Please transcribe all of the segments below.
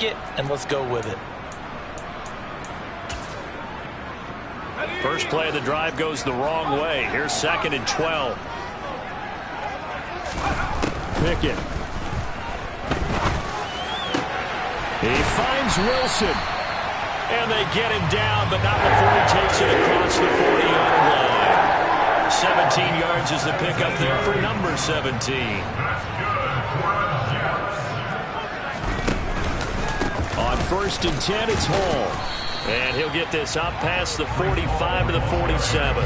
it, and let's go with it. First play of the drive goes the wrong way. Here's 2nd and 12. Pickett. He finds Wilson. And they get him down, but not before he takes it across the 40-yard line. 17 yards is the pickup there for number 17. On 1st and 10, it's Hall. And he'll get this up past the 45 to the 47.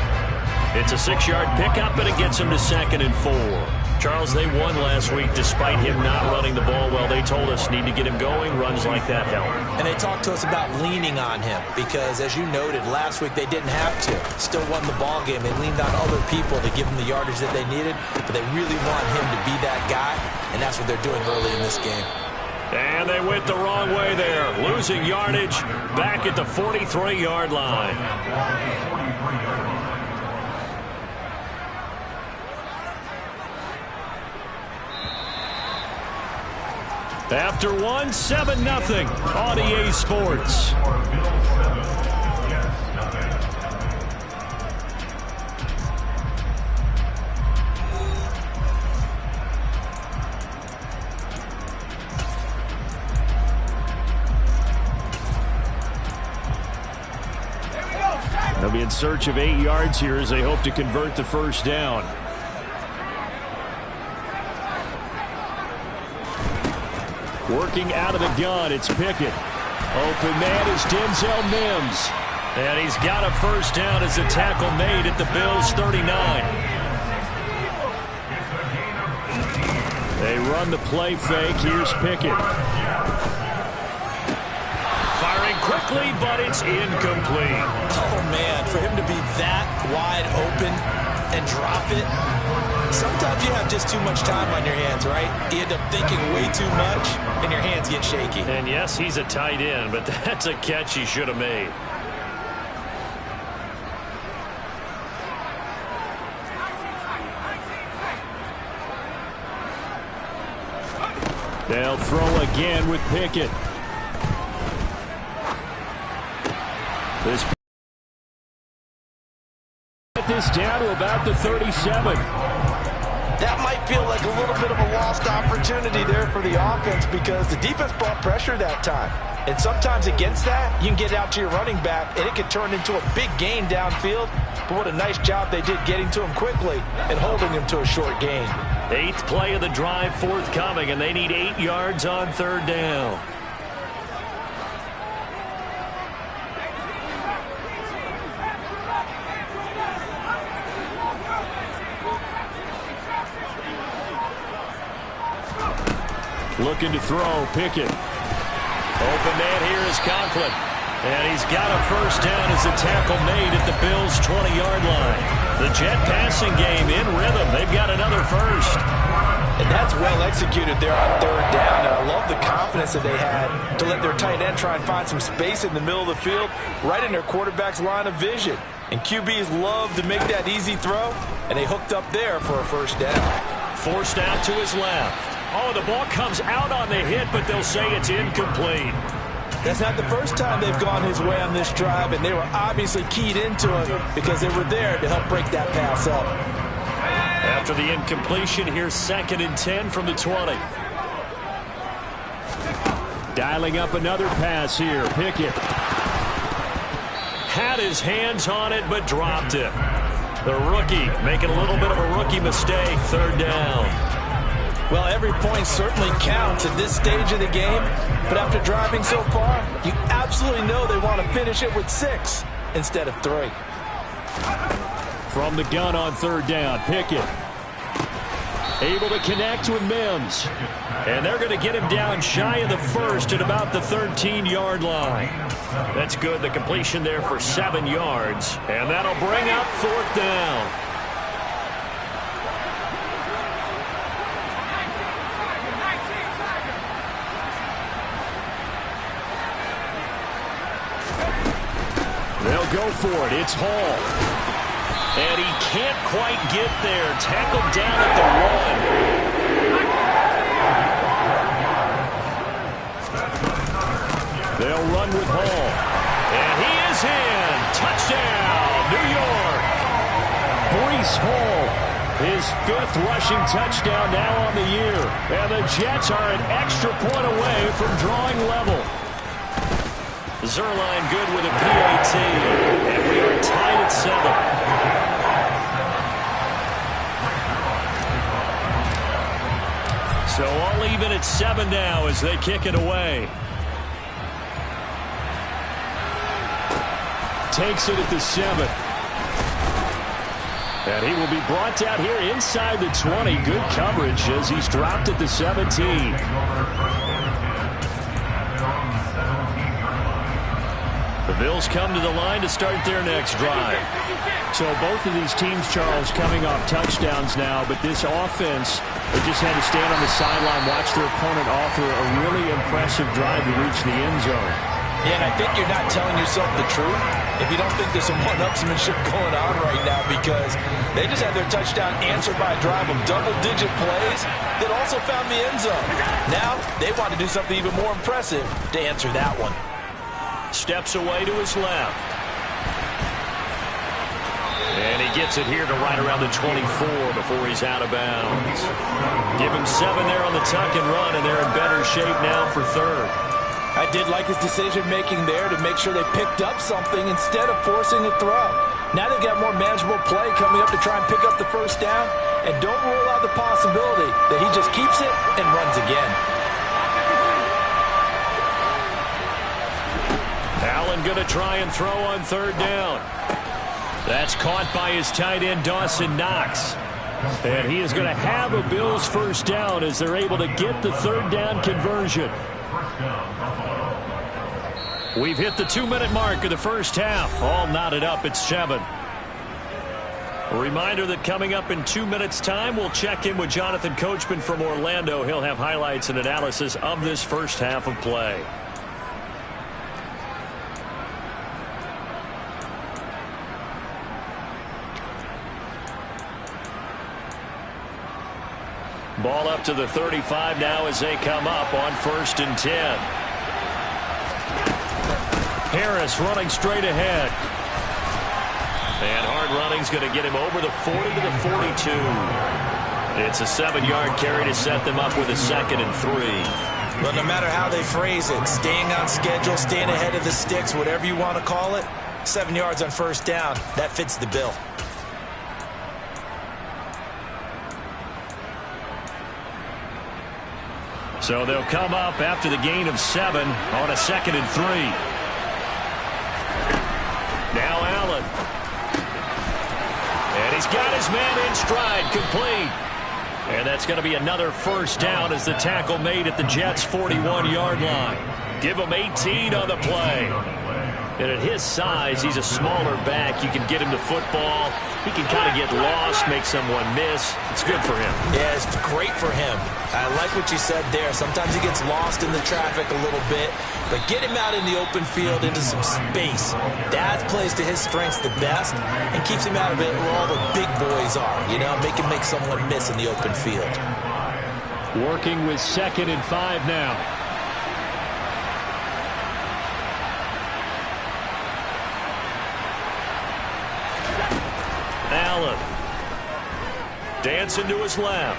It's a 6-yard pickup, and it gets him to 2nd and 4. Charles, they won last week despite him not running the ball well. They told us need to get him going. Runs like that help. And they talked to us about leaning on him because, as you noted, last week they didn't have to. Still won the ball game. They leaned on other people to give them the yardage that they needed, but they really want him to be that guy, and that's what they're doing early in this game. And they went the wrong way there, losing yardage back at the 43-yard line. After one, 7-0 on EA Sports. They'll be in search of 8 yards here as they hope to convert the first down. Working out of the gun, it's Pickett. Open man is Denzel Mims. And he's got a first down as the tackle made at the Bills' 39. They run the play fake. Here's Pickett. Firing quickly, but it's incomplete. Oh, man, for him to be that wide open and drop it. Sometimes you have just too much time on your hands, right? You end up thinking way too much, and your hands get shaky. And yes, he's a tight end, but that's a catch he should have made. They'll throw again with Pickett. This down to about the 37. That might feel like a little bit of a lost opportunity there for the offense because the defense brought pressure that time. And sometimes against that, you can get out to your running back, and it can turn into a big gain downfield. But what a nice job they did getting to him quickly and holding him to a short gain. 8th play of the drive forthcoming, and they need 8 yards on 3rd down. Looking to throw, Pickett. Open man here is Conklin. And he's got a first down as the tackle made at the Bills' 20-yard line. The jet passing game in rhythm. They've got another first. And that's well executed there on 3rd down. And I love the confidence that they had to let their tight end try and find some space in the middle of the field, right in their quarterback's line of vision. And QBs love to make that easy throw, and they hooked up there for a first down. Forced out to his left. Oh, the ball comes out on the hit, but they'll say it's incomplete. That's not the first time they've gone his way on this drive, and they were obviously keyed into him because they were there to help break that pass up. After the incompletion, here's 2nd and 10 from the 20. Dialing up another pass here. Pickett had his hands on it, but dropped it. The rookie making a little bit of a rookie mistake. 3rd down. Well, every point certainly counts at this stage of the game, but after driving so far, you absolutely know they want to finish it with 6 instead of 3. From the gun on 3rd down, Pickett able to connect with Mims. And they're going to get him down shy of the first at about the 13-yard line. That's good. The completion there for 7 yards. And that'll bring up 4th down. They'll go for it. It's Hall. And he can't quite get there. Tackled down at the 1. They'll run with Hall. And he is in. Touchdown, New York. Breece Hall, his 5th rushing touchdown now on the year. And the Jets are an extra point away from drawing level. Zerline good with a PAT. And we are tied at 7. So all even at 7 now as they kick it away. Takes it at the 7. And he will be brought down here inside the 20. Good coverage as he's dropped at the 17. The Bills come to the line to start their next drive. So both of these teams, Charles, coming off touchdowns now, but this offense, they just had to stand on the sideline, watch their opponent offer a really impressive drive to reach the end zone. Yeah, and I think you're not telling yourself the truth if you don't think there's some one-upsmanship going on right now, because they just had their touchdown answered by a drive of double-digit plays that also found the end zone. Now they want to do something even more impressive to answer that one. Steps away to his left. And he gets it here to right around the 24 before he's out of bounds. Give him 7 there on the tuck and run, and they're in better shape now for 3rd. I did like his decision-making there to make sure they picked up something instead of forcing a throw. Now they've got more manageable play coming up to try and pick up the first down, and don't rule out the possibility that he just keeps it and runs again. Allen going to try and throw on 3rd down. That's caught by his tight end, Dawson Knox. And he is going to have a Bills first down as they're able to get the 3rd down conversion. We've hit the 2-minute mark of the first half. All knotted up at 7. A reminder that coming up in 2 minutes' time, we'll check in with Jonathan Coachman from Orlando. He'll have highlights and analysis of this first half of play. Ball up to the 35 now as they come up on 1st and 10. Harris running straight ahead. And hard running's going to get him over the 40 to the 42. It's a 7-yard carry to set them up with a 2nd and 3. Well, no matter how they phrase it, staying on schedule, staying ahead of the sticks, whatever you want to call it, 7 yards on 1st down, that fits the bill. So they'll come up after the gain of 7 on a 2nd and 3. Now Allen. And he's got his man in stride, complete. And that's going to be another first down as the tackle made at the Jets' 41-yard line. Give him 18 on the play. And at his size, he's a smaller back. You can get him the football. He can kind of get lost, make someone miss. It's good for him. Yeah, it's great for him. I like what you said there. Sometimes he gets lost in the traffic a little bit, but get him out in the open field into some space. That plays to his strengths the best and keeps him out of it where all the big boys are. You know, make someone miss in the open field. Working with 2nd and 5 now. Allen. Dancing to his left.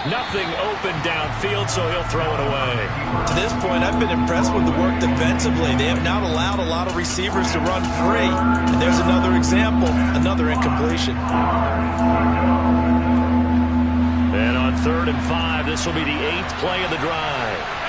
Nothing open downfield, so he'll throw it away. To this point, I've been impressed with the work defensively. They have not allowed a lot of receivers to run free. And there's another example, another incompletion. And on 3rd and 5, this will be the 8th play of the drive.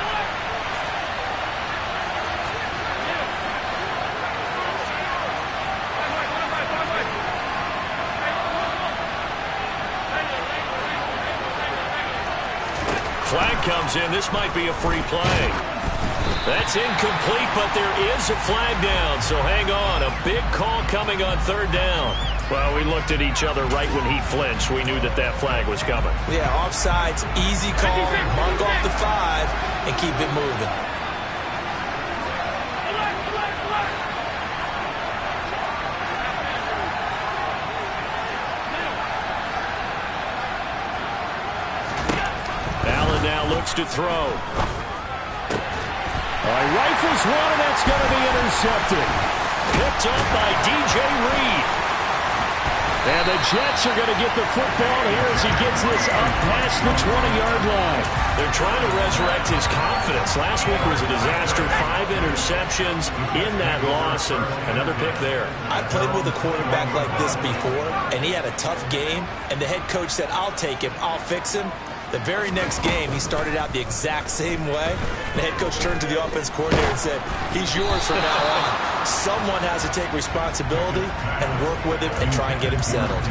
Flag comes in. This might be a free play. That's incomplete, but there is a flag down. So hang on. A big call coming on 3rd down. Well, we looked at each other right when he flinched. We knew that flag was coming. Yeah, offsides, easy call. Mark off the 5 and keep it moving. Allen now looks to throw. Rifles one, and that's going to be intercepted. Picked up by DJ Reed. And the Jets are going to get the football here as he gets this up past the 20-yard line. They're trying to resurrect his confidence. Last week was a disaster. 5 interceptions in that loss, and another pick there. I played with a quarterback like this before, and he had a tough game, and the head coach said, I'll take him, I'll fix him. The very next game, he started out the exact same way. The head coach turned to the offense coordinator and said, he's yours from now on. Someone has to take responsibility and work with him and try and get him settled.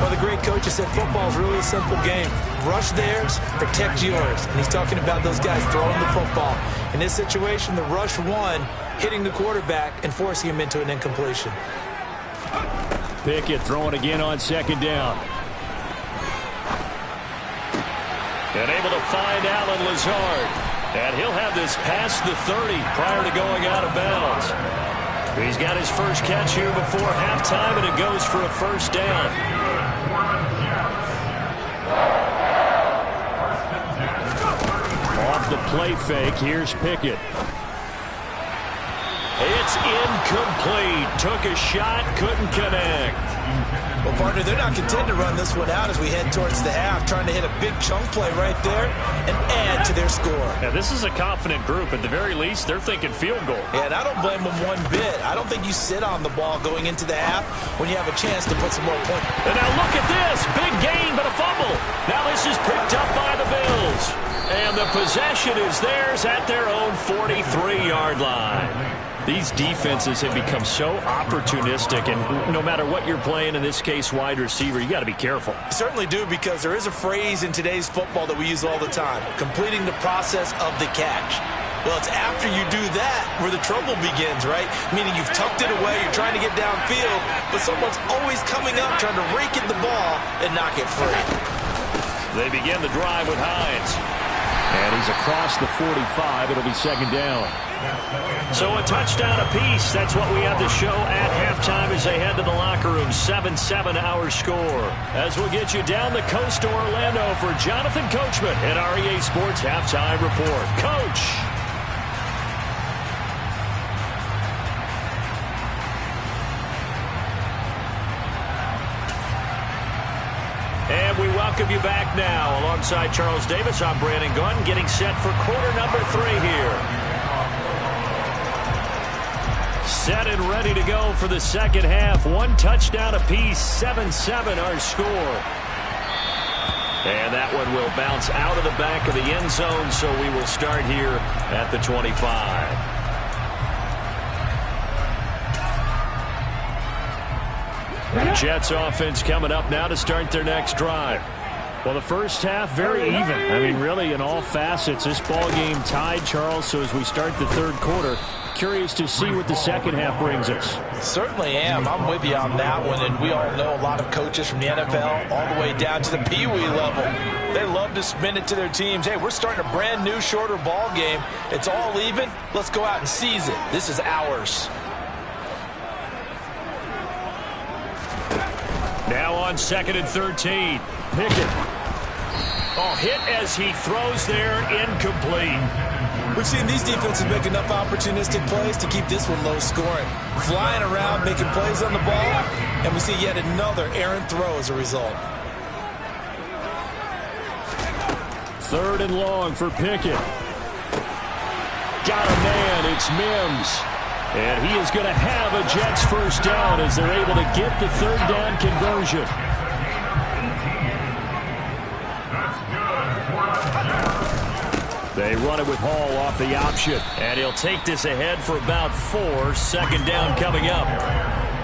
Well, the great coach said football is really a simple game. Rush theirs, protect yours. And he's talking about those guys throwing the football. In this situation, the rush won, hitting the quarterback and forcing him into an incompletion. Pickett throwing again on second down. And able to find Alan Lazard. And he'll have this past the 30 prior to going out of bounds. He's got his first catch here before halftime, and it goes for a first down. Off the play fake, here's Pickett. It's incomplete. Took a shot, couldn't connect. Well, partner, they're not content to run this one out as we head towards the half, trying to hit a big chunk play right there and add to their score. Yeah, this is a confident group. At the very least, they're thinking field goal. Yeah, and I don't blame them one bit. I don't think you sit on the ball going into the half when you have a chance to put some more points. And now look at this. Big gain, but a fumble. Now this is picked up by the Bills. And the possession is theirs at their own 43-yard line. These defenses have become so opportunistic, and no matter what you're playing, in this case wide receiver, you got to be careful. You certainly do, because there is a phrase in today's football that we use all the time, completing the process of the catch. Well, it's after you do that where the trouble begins, right? Meaning you've tucked it away, you're trying to get downfield, but someone's always coming up trying to rake in the ball and knock it free. They begin the drive with Hines. And he's across the 45. It'll be second down. So a touchdown apiece. That's what we have to show at halftime as they head to the locker room. 7-7 our score. As we'll get you down the coast to Orlando for Jonathan Coachman at REA Sports Halftime Report. Coach. And we welcome you back now. Alongside Charles Davis, I'm Brandon Gunn, getting set for quarter number 3 here. Set and ready to go for the second half. 1 touchdown apiece, 7-7 our score. And that one will bounce out of the back of the end zone, so we will start here at the 25. The Jets offense coming up now to start their next drive. Well, the first half, very even. I mean, really, in all facets, this ball game tied, Charles. So as we start the third quarter, curious to see what the second half brings us. Certainly am. I'm with you on that one. And we all know a lot of coaches from the NFL all the way down to the Pee Wee level. They love to spin it to their teams. Hey, we're starting a brand new, shorter ball game. It's all even. Let's go out and seize it. This is ours. Now on 2nd and 13. Pickett. Oh, hit as he throws there, incomplete. We've seen these defenses make enough opportunistic plays to keep this one low scoring. Flying around, making plays on the ball, and we see yet another errant throw as a result. 3rd and long for Pickett. Got a man, it's Mims. And he is going to have a Jets first down as they're able to get the 3rd down conversion. They run it with Hall off the option. And he'll take this ahead for about 4. 2nd down coming up.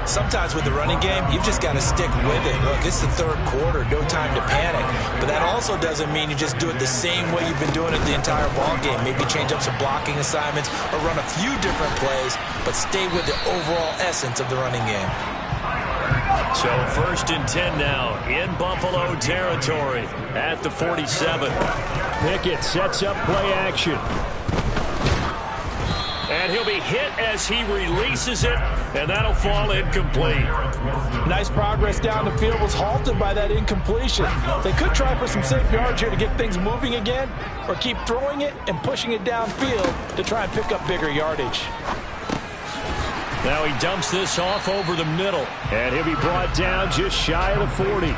Sometimes with the running game, you've just got to stick with it. Look, it's the third quarter, no time to panic. But that also doesn't mean you just do it the same way you've been doing it the entire ball game. Maybe change up some blocking assignments or run a few different plays, but stay with the overall essence of the running game. So 1st and 10 now in Buffalo territory at the 47. Pickett sets up play action. And he'll be hit as he releases it, and that'll fall incomplete. Nice progress down the field, was halted by that incompletion. They could try for some safe yards here to get things moving again, or keep throwing it and pushing it downfield to try and pick up bigger yardage. Now he dumps this off over the middle, and he'll be brought down just shy of the 40.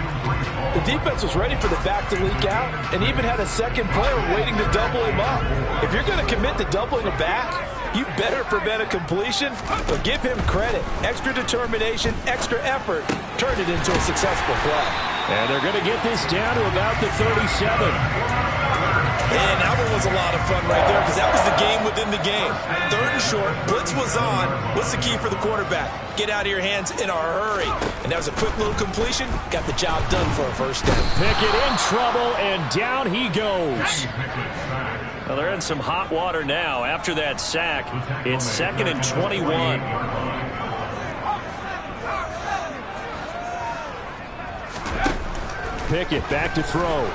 The defense was ready for the back to leak out and even had a second player waiting to double him up. If you're going to commit to doubling a back, you better prevent a completion, but give him credit. Extra determination, extra effort, turned it into a successful play. And they're going to get this down to about the 37. And that one was a lot of fun right there because that was the game within the game. 3rd and short, blitz was on. What's the key for the quarterback? Get out of your hands in a hurry. And that was a quick little completion. Got the job done for a first down. Pickett in trouble, and down he goes. Well, they're in some hot water now. After that sack, it's 2nd and 21. Pickett back to throw.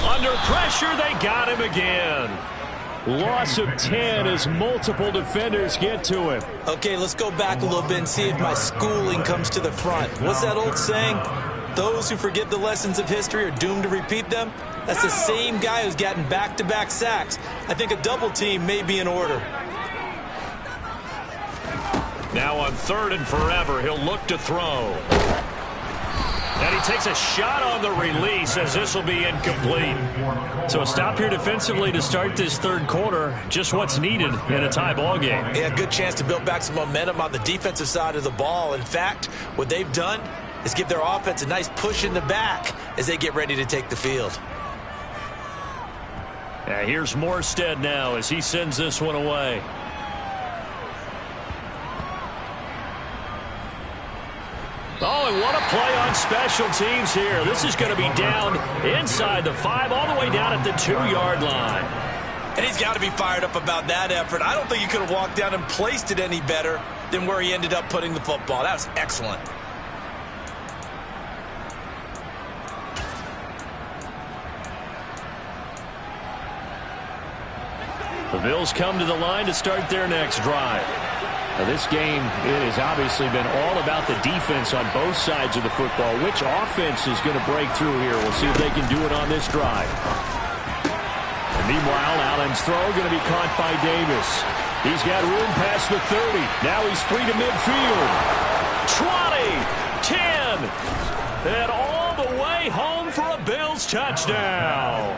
Under pressure, they got him again. Loss of 10 as multiple defenders get to him. Okay, let's go back a little bit and see if my schooling comes to the front. What's that old saying? Those who forget the lessons of history are doomed to repeat them. That's the same guy who's gotten back-to-back sacks. I think a double team may be in order. Now on 3rd and forever, he'll look to throw. And he takes a shot on the release as this will be incomplete. So a stop here defensively to start this 3rd quarter. Just what's needed in a tie ball game. Yeah, good chance to build back some momentum on the defensive side of the ball. In fact, what they've done is give their offense a nice push in the back as they get ready to take the field. Now here's Morstead now as he sends this one away. Oh, and what a play on special teams here. This is going to be down inside the 5, all the way down at the 2-yard line. And he's got to be fired up about that effort. I don't think he could have walked down and placed it any better than where he ended up putting the football. That was excellent. The Bills come to the line to start their next drive. Now this game, it has obviously been all about the defense on both sides of the football. Which offense is going to break through here? We'll see if they can do it on this drive. And meanwhile, Allen's throw going to be caught by Davis. He's got room past the 30. Now he's free to midfield. 20, 10, and all the way home for a Bills touchdown.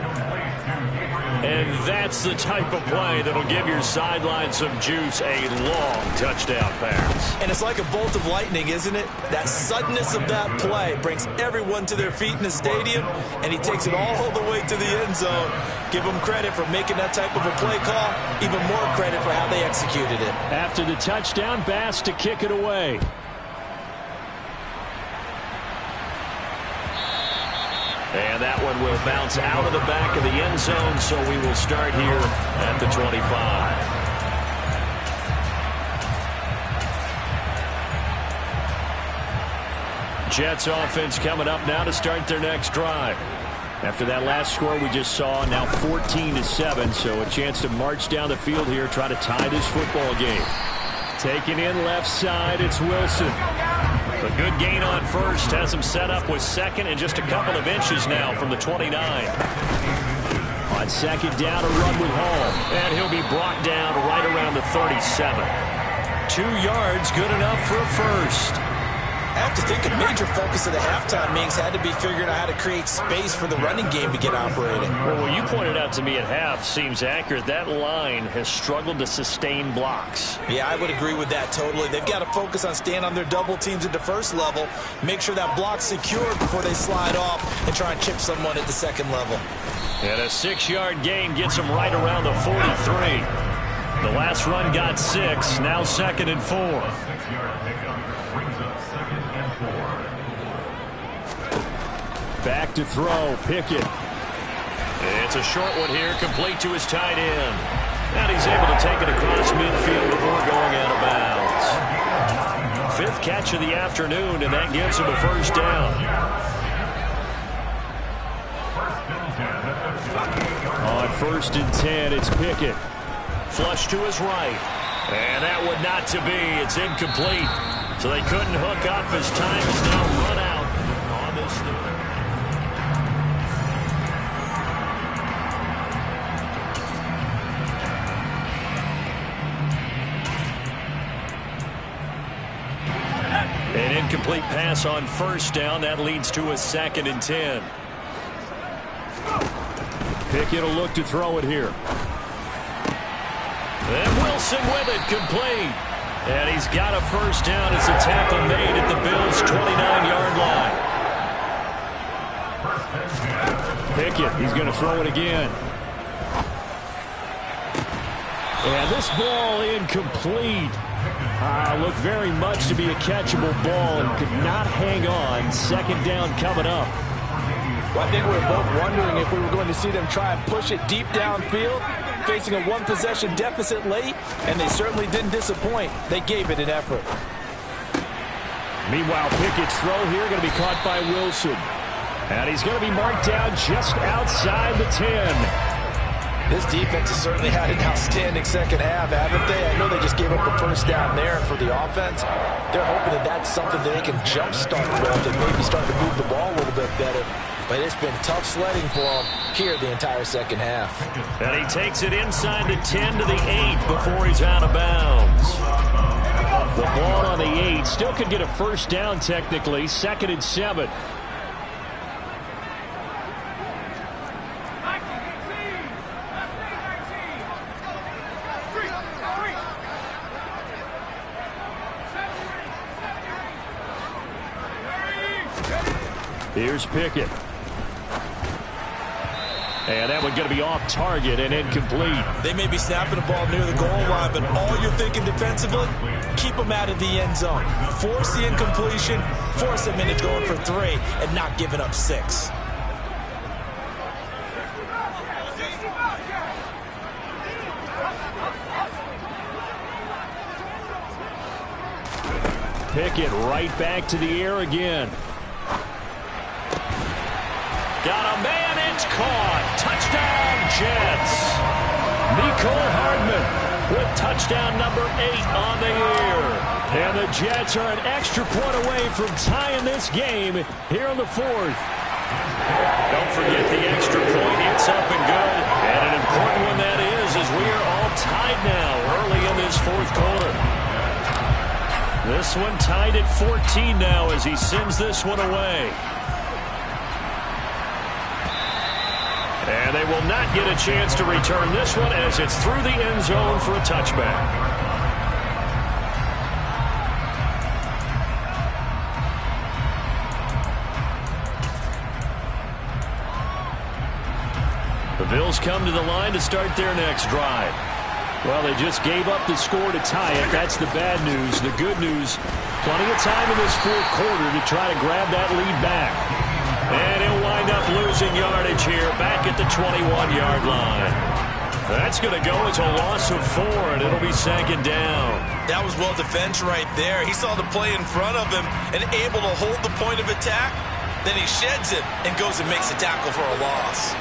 And that's the type of play that'll give your sideline some juice, a long touchdown pass. And it's like a bolt of lightning, isn't it? That suddenness of that play brings everyone to their feet in the stadium, and he takes it all the way to the end zone. Give him credit for making that type of a play call, even more credit for how they executed it. After the touchdown, Bass to kick it away. And that one will bounce out of the back of the end zone, so we will start here at the 25. Jets offense coming up now to start their next drive. After that last score we just saw, now 14-7, so a chance to march down the field here, try to tie this football game. Taking in left side, it's Wilson. A good gain on first, has him set up with 2nd and just a couple of inches now from the 29. On 2nd down, a run with Hall, and he'll be brought down right around the 37. 2 yards, good enough for a first. I have to think a major focus of the halftime meetings had to be figuring out how to create space for the running game to get operating. Well, what you pointed out to me at half seems accurate. That line has struggled to sustain blocks. Yeah, I would agree with that totally. They've got to focus on staying on their double teams at the first level, make sure that block's secured before they slide off and try and chip someone at the 2nd level. And a 6-yard gain gets them right around the 43. The last run got 6, now 2nd and 4. Back to throw, Pickett. It's a short one here, complete to his tight end. And he's able to take it across midfield before going out of bounds. 5th catch of the afternoon, and that gives him a first down. On 1st and 10, it's Pickett. Flush to his right. And that would not to be. It's incomplete. So they couldn't hook up as time is now run out on this third. An incomplete pass on first down. That leads to a 2nd and 10. Pickett will look to throw it here. And Wilson with it, complete. And he's got a first down as a tackle made at the Bills' 29-yard line. Pickett, he's going to throw it again. And this ball incomplete. Looked very much to be a catchable ball and could not hang on. 2nd down coming up. Well, I think we were both wondering if we were going to see them try and push it deep downfield, facing a one-possession deficit late, and they certainly didn't disappoint. They gave it an effort. Meanwhile, Pickett's throw here going to be caught by Wilson. And he's going to be marked down just outside the 10. This defense has certainly had an outstanding second half, haven't they? I know they just gave up a first down there for the offense. They're hoping that that's something that they can jumpstart with and maybe start to move the ball a little bit better. But it's been tough sledding for them here the entire second half. And he takes it inside the 10 to the 8 before he's out of bounds. The ball on the 8 still could get a first down technically. 2nd and 7. Here's Pickett. And that one going to be off target and incomplete. They may be snapping the ball near the goal line, but all you're thinking defensively, keep them out of the end zone. Force the incompletion, force them into going for 3, and not giving up 6. Pickett right back to the air again. Got a man, it's caught. Touchdown, Jets. Nicole Hardman with touchdown number 8 on the year. And the Jets are an extra point away from tying this game here in the 4th. Don't forget the extra point. It's up and good. And an important one that is, as we are all tied now early in this 4th quarter. This one tied at 14 now as he sends this one away. And they will not get a chance to return this one as it's through the end zone for a touchback. The Bills come to the line to start their next drive. Well, they just gave up the score to tie it. That's the bad news. The good news, plenty of time in this 4th quarter to try to grab that lead back. And he'll wind up losing yardage here back at the 21-yard line. That's going to go as a loss of 4, and it'll be 2nd down. That was well defense right there. He saw the play in front of him and able to hold the point of attack. Then he sheds it and goes and makes a tackle for a loss.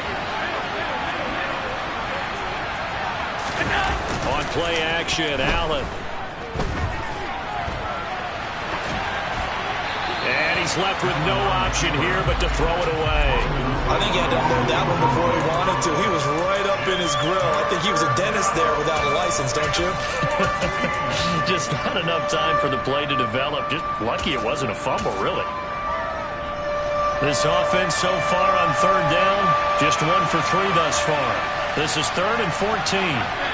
On play action, Allen. And he's left with no option here but to throw it away. I think he had to unload that one before he wanted to. He was right up in his grill. I think he was a dentist there without a license, don't you? Just not enough time for the play to develop. Just lucky it wasn't a fumble, really. This offense so far on 3rd down, just 1 for 3 thus far. This is 3rd and 14.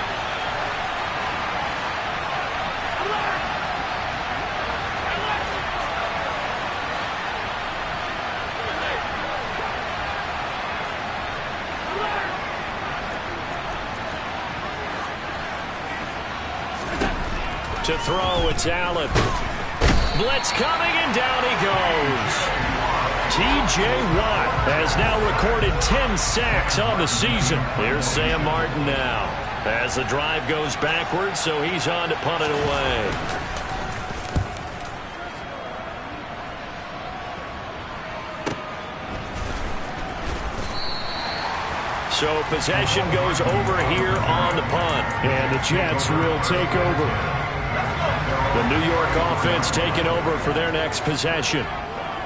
To throw, it's Allen. Blitz coming, and down he goes. T.J. Watt has now recorded 10 sacks on the season. Here's Sam Martin now as the drive goes backwards, so he's on to punt it away. So possession goes over here on the punt. And the Jets will take over. The New York offense taking over for their next possession.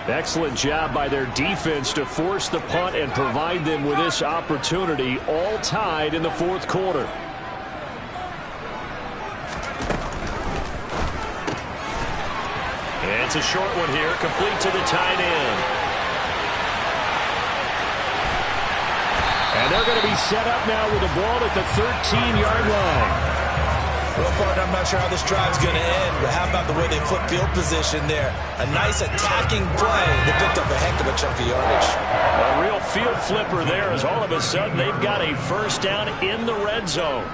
Excellent job by their defense to force the punt and provide them with this opportunity, all tied in the fourth quarter. And it's a short one here, complete to the tight end. And they're going to be set up now with the ball at the 13-yard line. Well, partner, I'm not sure how this drive's going to end, but how about the way they flip field position there? A nice attacking play that picked up a heck of a chunk of yardage. A real field flipper there as all of a sudden they've got a first down in the red zone.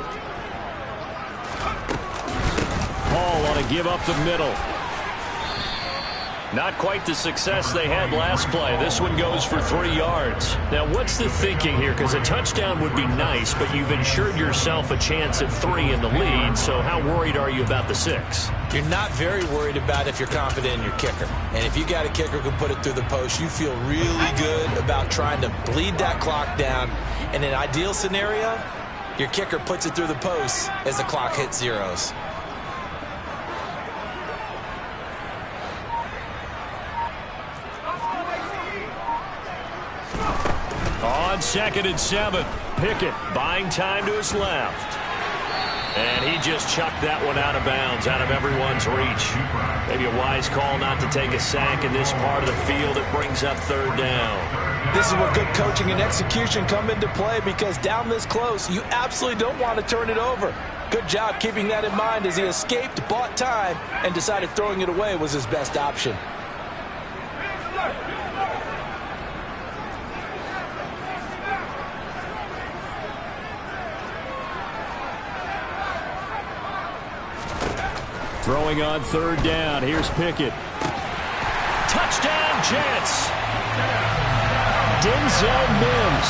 Hall on to give up the middle. Not quite the success they had last play. This one goes for 3 yards. Now, what's the thinking here? Because a touchdown would be nice, but you've ensured yourself a chance at 3 in the lead, so how worried are you about the 6? You're not very worried about if you're confident in your kicker. And if you got a kicker who can put it through the post, you feel really good about trying to bleed that clock down. In an ideal scenario, your kicker puts it through the post as the clock hits zeros. On 2nd and 7, Pickett buying time to his left. And he just chucked that one out of bounds, out of everyone's reach. Maybe a wise call not to take a sack in this part of the field. It brings up 3rd down. This is where good coaching and execution come into play, because down this close, you absolutely don't want to turn it over. Good job keeping that in mind as he escaped, bought time, and decided throwing it away was his best option. Throwing on 3rd down. Here's Pickett. Touchdown, Jets. Denzel Mims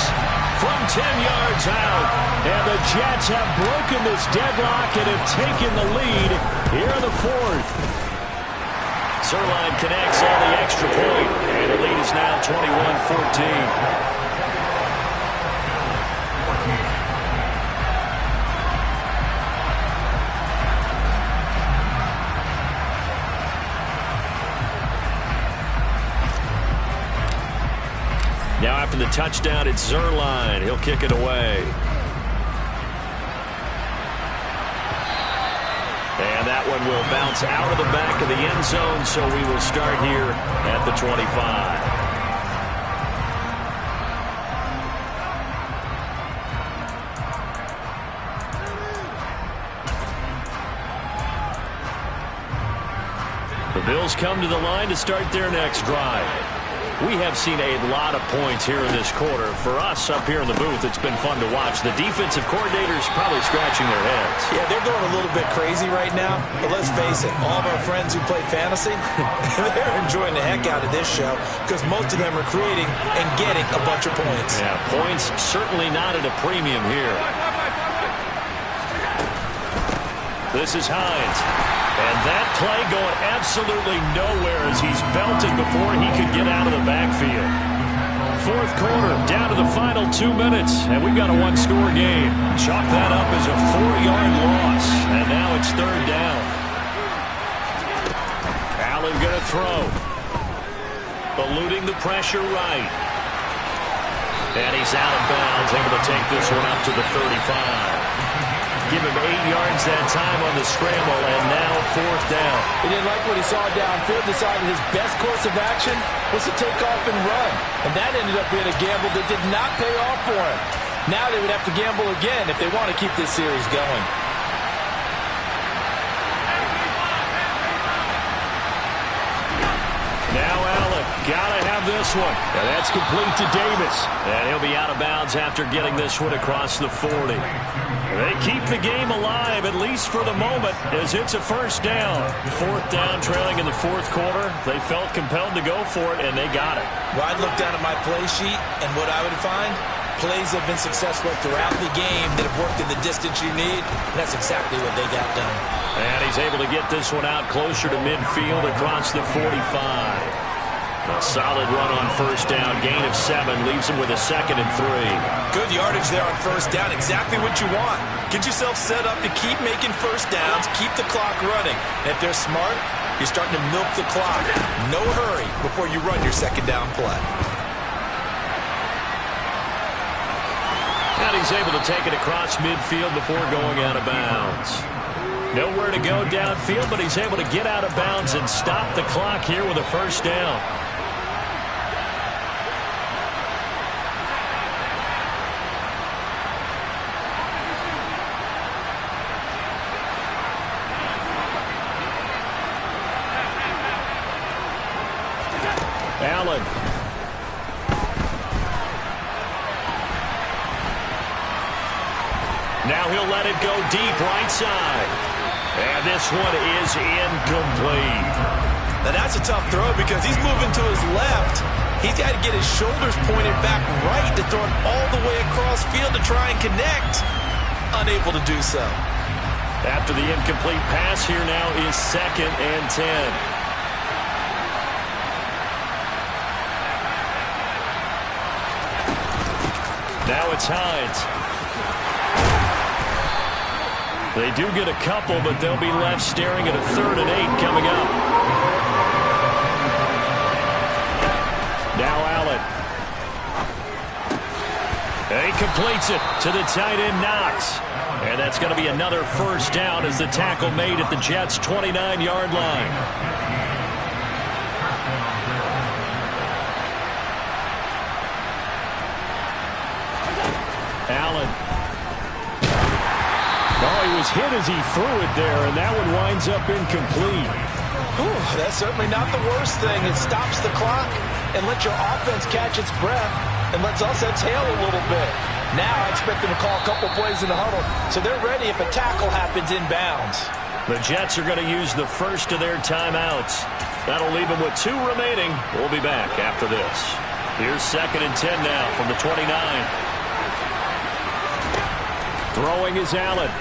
from 10 yards out. And the Jets have broken this deadlock and have taken the lead here in the 4th. Zerline connects on the extra point. And the lead is now 21-14. Now after the touchdown, it's Zerline. He'll kick it away. And that one will bounce out of the back of the end zone, so we will start here at the 25. The Bills come to the line to start their next drive. We have seen a lot of points here in this quarter. For us up here in the booth, it's been fun to watch. The defensive coordinators probably scratching their heads. Yeah, they're going a little bit crazy right now. But let's face it, all of our friends who play fantasy, they're enjoying the heck out of this show because most of them are creating and getting a bunch of points. Yeah, points certainly not at a premium here. This is Hines. And that play going absolutely nowhere as he's belted before he could get out of the backfield. 4th quarter, down to the final 2 minutes, and we've got a 1-score game. Chalk that up as a 4-yard loss, and now it's 3rd down. Allen going to throw. Eluding the pressure right. And he's out of bounds, able to take this one up to the 35. Give him 8 yards that time on the scramble, and now 4th down. He didn't like what he saw downfield, decided his best course of action was to take off and run. And that ended up being a gamble that did not pay off for him. Now they would have to gamble again if they want to keep this series going. Now Allen, gotta have this one. And that's complete to Davis. And he'll be out of bounds after getting this one across the 40. They keep the game alive, at least for the moment, as it's a 1st down. 4th down, trailing in the 4th quarter. They felt compelled to go for it, and they got it. Well, I'd look down at my play sheet, and what I would find, plays have been successful throughout the game that have worked in the distance you need, and that's exactly what they got done. And he's able to get this one out closer to midfield across the 45. A solid run on first down. Gain of 7 leaves him with a 2nd and 3. Good yardage there on first down. Exactly what you want. Get yourself set up to keep making first downs, keep the clock running. And if they're smart, you're starting to milk the clock. No hurry before you run your second down play. And he's able to take it across midfield before going out of bounds. Nowhere to go downfield, but he's able to get out of bounds and stop the clock here with a first down. Allen. Now he'll let it go deep right side. And this one is incomplete. Now that's a tough throw because he's moving to his left. He's got to get his shoulders pointed back right to throw it all the way across field to try and connect. Unable to do so. After the incomplete pass, here now is 2nd and 10. Now it's Hines. They do get a couple, but they'll be left staring at a 3rd and 8 coming up. Now Allen. And he completes it to the tight end Knox. And that's going to be another first down as the tackle made at the Jets' 29-yard line. Allen. Oh, he was hit as he threw it there, and that one winds up incomplete. Ooh, that's certainly not the worst thing. It stops the clock and lets your offense catch its breath and lets us exhale a little bit. Now I expect them to call a couple plays in the huddle, so they're ready if a tackle happens inbounds. The Jets are going to use the first of their timeouts. That'll leave them with 2 remaining. We'll be back after this. Here's 2nd and 10 now from the 29. Throwing is Allen.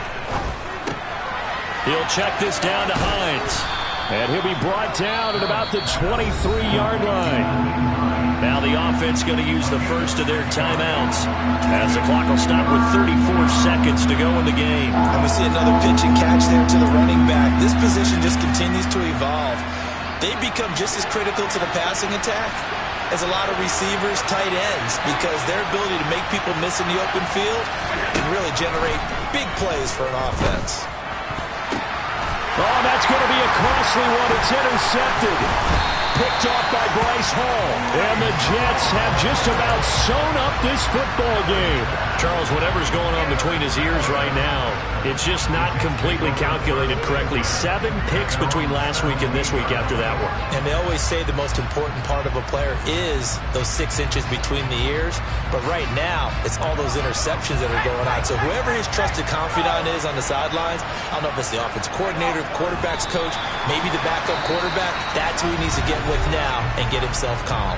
He'll check this down to Hines. And he'll be brought down at about the 23-yard line. Now the offense going to use the first of their timeouts as the clock will stop with 34 seconds to go in the game. And we see another pitch and catch there to the running back. This position just continues to evolve. They become just as critical to the passing attack as a lot of receivers, tight ends, because their ability to make people miss in the open field can really generate big plays for an offense. Oh, that's going to be a costly one. It's intercepted. Picked off by Bryce Hall. And the Jets have just about sewn up this football game. Charles, whatever's going on between his ears right now, it's just not completely calculated correctly. 7 picks between last week and this week after that one. And they always say the most important part of a player is those 6 inches between the ears. But right now, it's all those interceptions that are going on. So whoever his trusted confidant is on the sidelines, I don't know if it's the offensive coordinator, the quarterback's coach, maybe the backup quarterback, that's who he needs to get with now and get himself calm.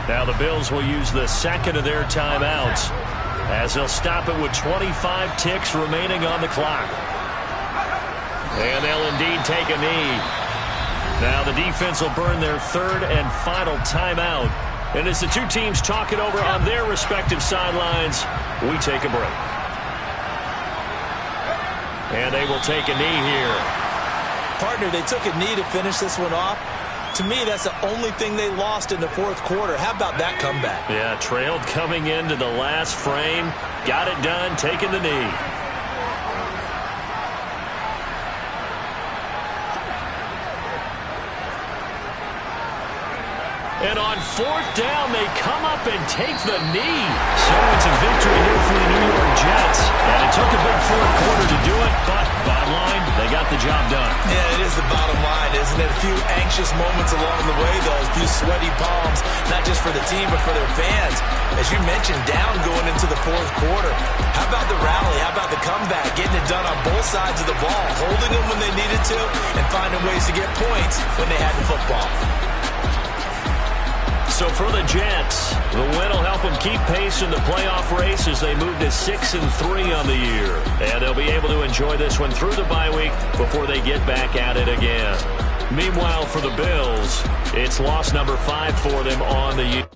Now the Bills will use the second of their timeouts as they'll stop it with 25 ticks remaining on the clock. And they'll indeed take a knee. Now the defense will burn their 3rd and final timeout. And as the 2 teams talk it over on their respective sidelines, we take a break. And they will take a knee here. Partner, they took a knee to finish this one off. To me, that's the only thing they lost in the 4th quarter. How about that comeback? Yeah, trailed coming into the last frame. Got it done, taking the knee. And on 4th down, they come up and take the knee. So it's a victory here for the New York Jets. And it took a big 4th quarter to do it, but bottom line, they got the job done. Yeah, it is the bottom line, isn't it? A few anxious moments along the way, though. A few sweaty palms, not just for the team, but for their fans. As you mentioned, down going into the 4th quarter. How about the rally? How about the comeback? Getting it done on both sides of the ball, holding them when they needed to, and finding ways to get points when they had the football. So for the Jets, the win will help them keep pace in the playoff race as they move to 6-3 on the year. And they'll be able to enjoy this one through the bye week before they get back at it again. Meanwhile, for the Bills, it's loss number 5 for them on the year.